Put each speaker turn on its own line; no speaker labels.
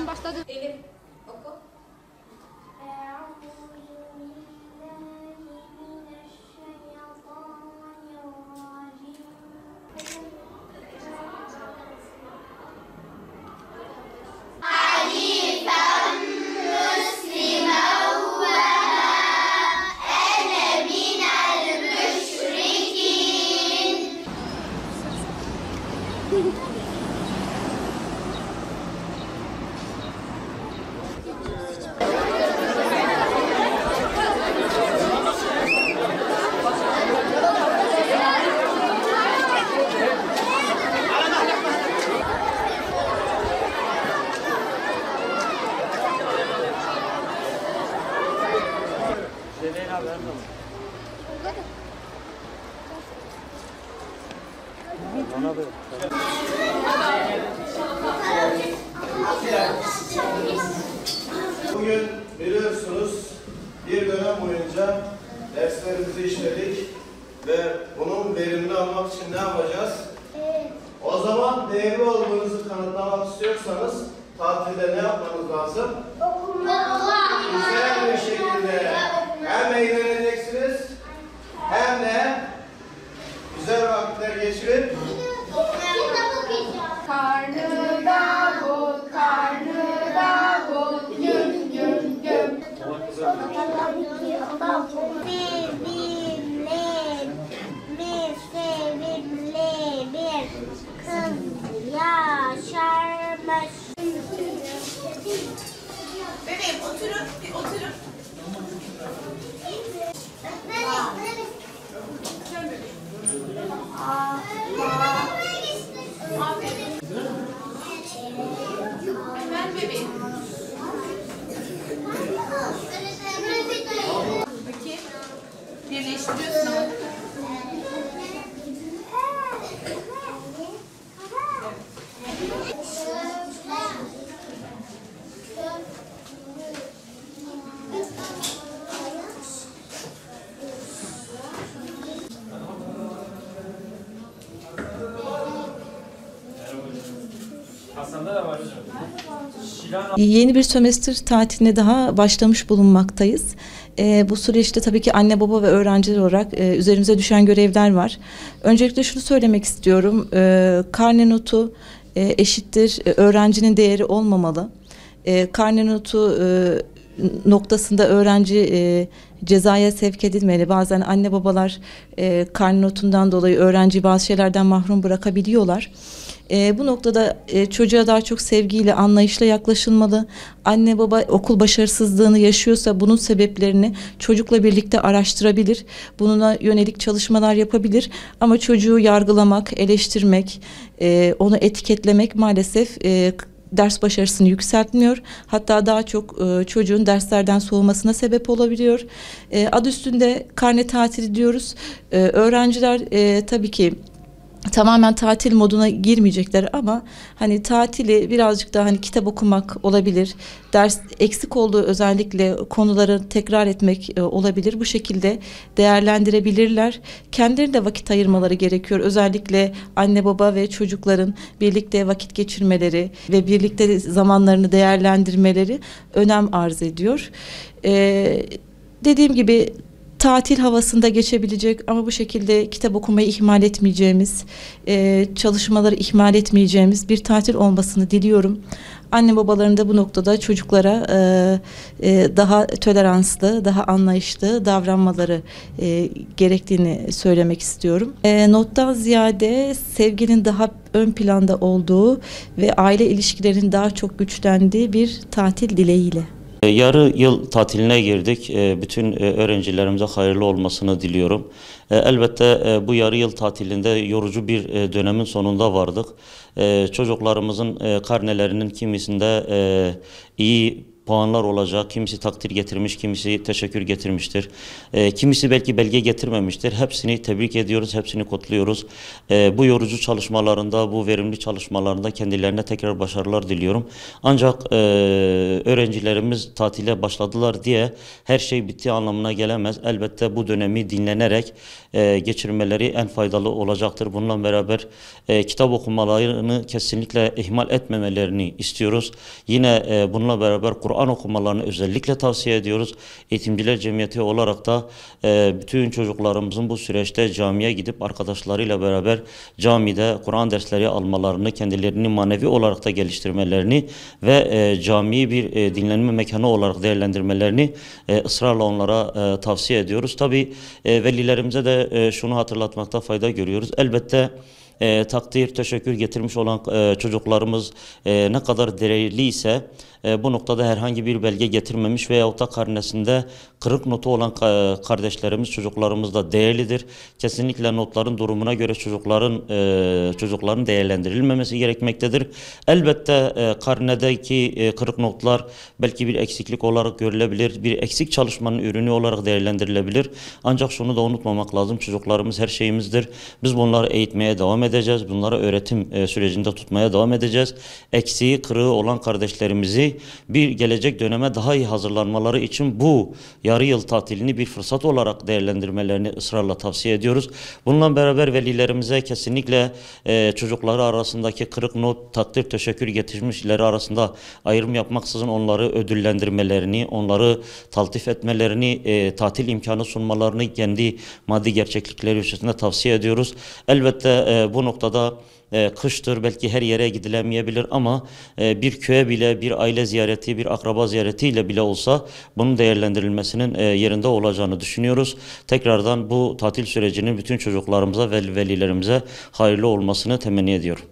Tatil başladı.
Elif oku.
Bugün biliyorsunuz bir dönem boyunca derslerimizi işledik ve bunun verimini almak için ne yapacağız? O zaman değerli olduğunuzu kanıtlamak istiyorsanız tatilde ne yapmanız lazım? Güzel bir şekilde hem eğleneceksiniz hem de güzel vakitler geçirip
Karnı davul, karnı davul, güm güm güm.
Sevimli bir kız yaşarmış.
Bebeğim oturun, bir oturun. Efendim bebeğim. Bakayım. Birleştiriyorsun ama.
Yeni bir sömestr tatiline daha başlamış bulunmaktayız. Bu süreçte tabii ki anne baba ve öğrenciler olarak üzerimize düşen görevler var. Öncelikle şunu söylemek istiyorum. Karne notu eşittir öğrencinin değeri olmamalı. Karne notu noktasında öğrenci cezaya sevk edilmeli. Bazen anne babalar karne notundan dolayı öğrenciyi bazı şeylerden mahrum bırakabiliyorlar. Bu noktada çocuğa daha çok sevgiyle, anlayışla yaklaşılmalı. Anne baba okul başarısızlığını yaşıyorsa bunun sebeplerini çocukla birlikte araştırabilir. Bununla yönelik çalışmalar yapabilir. Ama çocuğu yargılamak, eleştirmek, onu etiketlemek maalesef ders başarısını yükseltmiyor. Hatta daha çok çocuğun derslerden soğumasına sebep olabiliyor. Adı üstünde karne tatili diyoruz. Öğrenciler tabii ki tamamen tatil moduna girmeyecekler ama hani tatili birazcık daha hani kitap okumak olabilir. Ders eksik olduğu özellikle konuları tekrar etmek olabilir. Bu şekilde değerlendirebilirler. Kendilerine de vakit ayırmaları gerekiyor. Özellikle anne baba ve çocukların birlikte vakit geçirmeleri ve birlikte zamanlarını değerlendirmeleri önem arz ediyor. Dediğim gibi tatil havasında geçebilecek ama bu şekilde kitap okumayı ihmal etmeyeceğimiz, çalışmaları ihmal etmeyeceğimiz bir tatil olmasını diliyorum. Anne babaların da bu noktada çocuklara daha toleranslı, daha anlayışlı davranmaları gerektiğini söylemek istiyorum. Nottan ziyade sevginin daha ön planda olduğu ve aile ilişkilerinin daha çok güçlendiği bir tatil dileğiyle.
Yarı yıl tatiline girdik. Bütün öğrencilerimize hayırlı olmasını diliyorum. Elbette bu yarı yıl tatilinde yorucu bir dönemin sonunda vardık. Çocuklarımızın karnelerinin kimisinde iyi puanlar olacak. Kimisi takdir getirmiş, kimisi teşekkür getirmiştir. Kimisi belki belge getirmemiştir. Hepsini tebrik ediyoruz, hepsini kutluyoruz. Bu yorucu çalışmalarında, bu verimli çalışmalarında kendilerine tekrar başarılar diliyorum. Ancak öğrencilerimiz tatile başladılar diye her şey bitti anlamına gelemez. Elbette bu dönemi dinlenerek geçirmeleri en faydalı olacaktır. Bununla beraber kitap okumalarını kesinlikle ihmal etmemelerini istiyoruz. Yine bununla beraber Kur'an okumalarını özellikle tavsiye ediyoruz. Eğitimciler Cemiyeti olarak da bütün çocuklarımızın bu süreçte camiye gidip arkadaşlarıyla beraber camide Kur'an dersleri almalarını, kendilerini manevi olarak da geliştirmelerini ve camiyi bir dinlenme mekanı olarak değerlendirmelerini ısrarla onlara tavsiye ediyoruz. Tabii velilerimize de şunu hatırlatmakta fayda görüyoruz. Elbette takdir, teşekkür getirmiş olan çocuklarımız ne kadar değerli ise bu noktada herhangi bir belge getirmemiş veyahut da karnesinde kırık notu olan kardeşlerimiz, çocuklarımız da değerlidir. Kesinlikle notların durumuna göre çocukların değerlendirilmemesi gerekmektedir. Elbette karnedeki kırık notlar belki bir eksiklik olarak görülebilir, bir eksik çalışmanın ürünü olarak değerlendirilebilir. Ancak şunu da unutmamak lazım, çocuklarımız her şeyimizdir. Biz bunları eğitmeye devam edeceğiz, bunları öğretim sürecinde tutmaya devam edeceğiz. Eksiği, kırığı olan kardeşlerimizi bir gelecek döneme daha iyi hazırlanmaları için bu yarı yıl tatilini bir fırsat olarak değerlendirmelerini ısrarla tavsiye ediyoruz. Bununla beraber velilerimize kesinlikle çocukları arasındaki kırık not, takdir, teşekkür getirmişleri arasında ayrım yapmaksızın onları ödüllendirmelerini, onları taltif etmelerini, tatil imkanı sunmalarını kendi maddi gerçeklikleri üstünde tavsiye ediyoruz. Elbette bu noktada kıştır, belki her yere gidilemeyebilir ama bir köye bile, bir aile ziyareti, bir akraba ziyaretiyle bile olsa bunun değerlendirilmesinin yerinde olacağını düşünüyoruz. Tekrardan bu tatil sürecinin bütün çocuklarımıza ve velilerimize hayırlı olmasını temenni ediyorum.